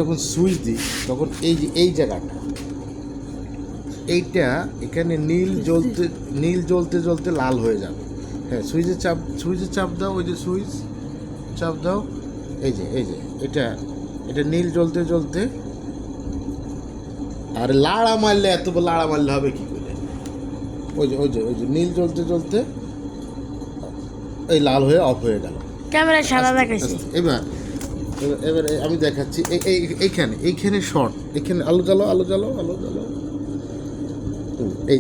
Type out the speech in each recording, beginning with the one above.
যখন সুইচ দিই তখন এই যে এই জায়গাটা এইটা এখানে নীল জ্বলতে লাল হয়ে যাবে। হ্যাঁ, সুইচে চাপ দাও, ওই যে সুইচ চাপ দাও, এই যে এটা নীল জ্বলতে আর লাড়া মারলে লাড়া মারলে হবে কি করে? ওই যে নীল জ্বলতে এই লাল হয়ে অফ হয়ে গেল। ক্যামেরা সাদা দেখাইছে। এবার আমি দেখাচ্ছি। এইখানে শর্ট, এখানে আলো জ্বালো। এই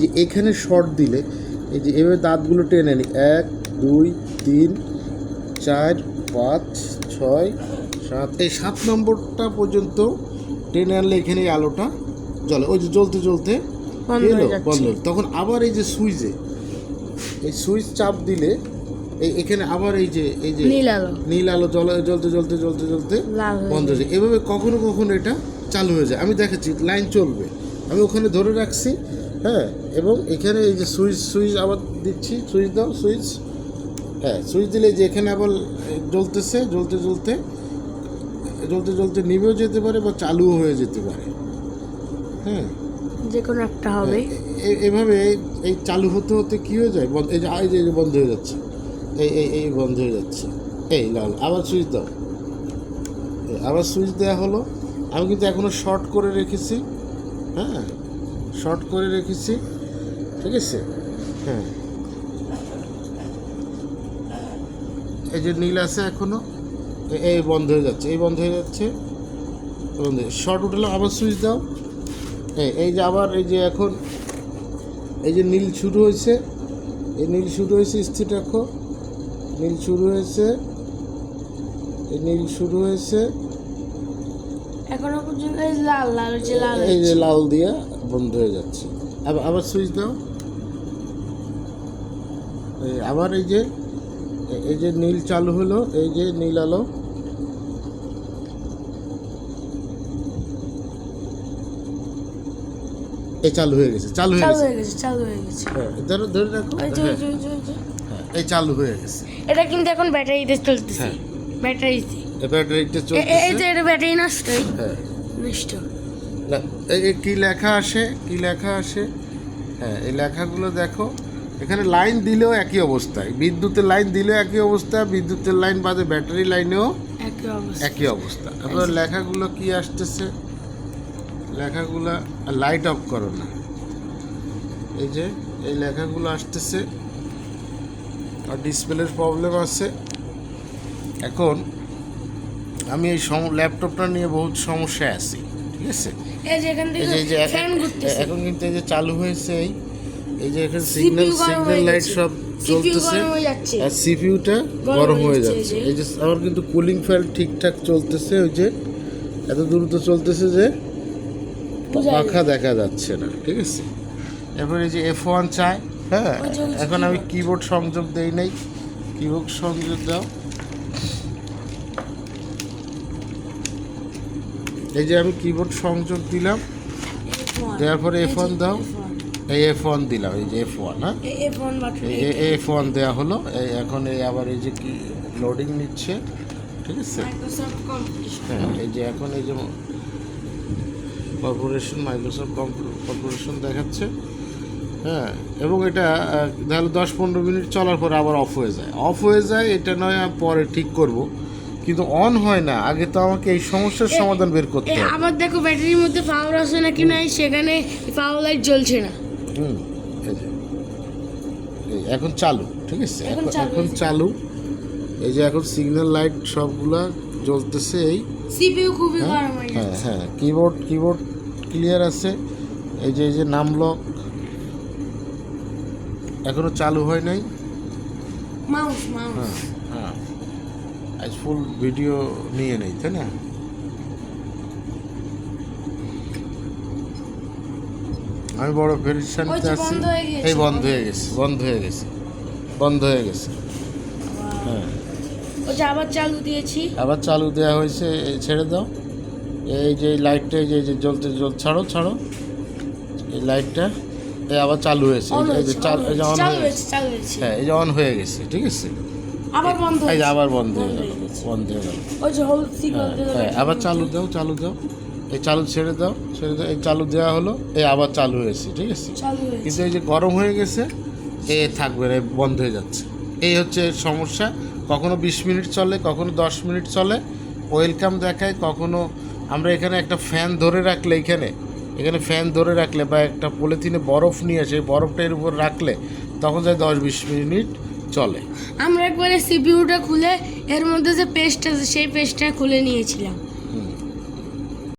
যে এইখানে শর্ট দিলে এই যে এভাবে দাঁতগুলো টেনে নি, 1 2 3 4 5 6 7, এই 7 নম্বরটা পর্যন্ত টেনে আনলে এখানে এই আলোটা জ্বলে। ওই যে জ্বলতে বন্ধ। তখন আবার এই যে সুইচ চাপ দিলে এখানে আবার এই যে নীল আলো জ্বলতে বন্ধ হয়ে যায়। এভাবে কখনো এটা চালু হয়ে যায়। আমি দেখাচ্ছি, লাইন চলবে, আমি ওখানে ধরে রাখছি। হ্যাঁ, এবং এখানে এই যে সুইচ আবার দিচ্ছি, সুইচ দাও, হ্যাঁ সুইচ দিলে যে এখানে আবার জ্বলতেছে, জ্বলতে নিভেও যেতে পারে বা চালুও হয়ে যেতে পারে। হ্যাঁ, যে কোনো একটা হবে। এভাবে এই চালু হতে কি হয়ে যায়, এই যে বন্ধ হয়ে যাচ্ছে, এই বন্ধ হয়ে যাচ্ছে, এই লাল। আবার সুইচ দাও, আবার সুইচ দেওয়া হলো। আমি কিন্তু এখনো শর্ট করে রেখেছি। হ্যাঁ, শর্ট করে রেখেছি, ঠিক আছে। হ্যাঁ, এই যে নীল আছে এখনো, এই বন্ধ হয়ে যাচ্ছে, শর্ট উঠলো। আবার সুইচ দাও, এই যে আবার এই যে এখন এই যে নীল শুরু হয়েছে, স্থির রাখো। নীল শুরু হয়েছে, এখনো পর্যন্ত এই যে লাল দিয়া বন্ধ হয়ে যাচ্ছে। আবার সুইচ দাও, আবার এই যে নীল চালু হলো, এই যে নীল আলো, এই চালু হয়ে গেছে। হ্যাঁ, ধরে রাখো। এই চালু হয়ে গেছে। এটা কিন্তু এখন ব্যাটারিতে চলতেছে। হ্যাঁ, ব্যাটারিতে চলতেছে। এই যে এটা ব্যাটারি নষ্ট। হ্যাঁ, নষ্ট। কি লেখা আসে? হ্যাঁ, এই লেখাগুলো দেখো। এখানে লাইন দিলেও একই অবস্থায়, বিদ্যুতের লাইন দিলেও একই অবস্থা, বিদ্যুতের লাইন বাদে ব্যাটারি লাইনেও একই অবস্থা। আপনার লেখাগুলো কি আসতেছে? লেখাগুলো লাইট অফ করো না, এই যে এই লেখাগুলো আসতেছে। আর ডিসপ্লের প্রবলেম আছে। এখন আমি এই ল্যাপটপটা নিয়ে বহুত সমস্যায় আছি, ঠিক আছে। এখন কিন্তু এই যে চালু হয়েছে, এই যে এখানে সিগন্যাল লাইট সব চলতেছে, আর সিপিইউটা গরম হয়ে যাচ্ছে। এই যে আমার কিন্তু কুলিং ফ্যান ঠিকঠাক চলতেছে, ওই যে এত দ্রুত চলতেছে যে পাখা দেখা যাচ্ছে না, ঠিক আছে। এরপর এই যে F1 চাই। হ্যাঁ, এখন আমি কিবোর্ড সংযোগ দেই নাই, কিবোর্ড সংযোগ দাও। এই যে আমি কিবোর্ড সংযোগ দিলাম, দেওয়ার পরে F1 দাও। এই F1 দিলাম, এই যে F1। হ্যাঁ, F1 দেওয়া হলো। এখন আবার এই যে কি লোডিং নিচ্ছে, ঠিক আছে। হ্যাঁ, এই যে এখন এই যে মাইক্রোসফট কর্পোরেশন দেখাচ্ছে। হ্যাঁ, এবং এটা তাহলে 10-15 মিনিট চলার পর আবার অফ হয়ে যায়। এটা নয় পরে ঠিক করব, কিন্তু অন হয় না। আগে তো আমাকে এই সমস্যার সমাধান বের করতে হবে। আবার দেখো ব্যাটারির মধ্যে পাওয়ার আছে নাকি নাই, সেখানে পাওয়ার লাইট জ্বলছে না। এখন চালু, ঠিক আছে। এখন চালু। এই যে এখন সিগন্যাল লাইট সবগুলা জ্বলতেছে। এই সিপিইউ খুবই গরম হয়ে যাচ্ছে। হ্যাঁ, কিবোর্ড ক্লিয়ার আছে। এই যে নাম লক এখনো চালু হয় নাই। মাউস হ্যাঁ, আজ ফুল ভিডিও নিয়ে নেই, তাই না? আমি বড় পেরেশানিতে আছি। এই বন্ধ হয়ে গেছে। হ্যাঁ, ওটা আবার চালু দেওয়া হয়েছে। ছেড়ে দাও। এই যে লাইটটা, এই যে জ্বলতে ছাড়ো। এই লাইটটা আবার চালু হয়েছে। এই যে অন হয়ে গেছে। হ্যাঁ, এই যে অন হয়ে গেছে, ঠিক আছে। আবার বন্ধ এই যে হয়েছে। আবার বন্ধ হয়ে বন্ধ গেল, হয়ে গেছে। বন্ধ হয়ে গেল। ওই যে হলুদ সিগন্যাল হ্যাঁ আবার চালু দাও, এই চালু ছেড়ে দাও, এই চালু দেওয়া হলো, এই আবার চালু হয়েছে, ঠিক আছে। চালু হয়েছে। কিন্তু এই যে গরম হয়ে গেছে, এ থাকবে না, বন্ধ হয়ে যাচ্ছে। এই হচ্ছে সমস্যা। কখনো 20 মিনিট চলে, কখনো 10 মিনিট চলে, ওয়েলকাম দেখায়। কখনো আমরা এখানে একটা ফ্যান ধরে রাখলে, এখানে ফ্যান ধরে রাখলে বা একটা পলিথিনে বরফ নিয়ে আসে, বরফটা এর উপর রাখলে তখন যায় 10-20 মিনিট চলে। আমরা একবারে সিপিইউটা খুলে এর মধ্যে যে পেস্ট আছে সেই পেস্টটা খুলে নিয়েছিলাম।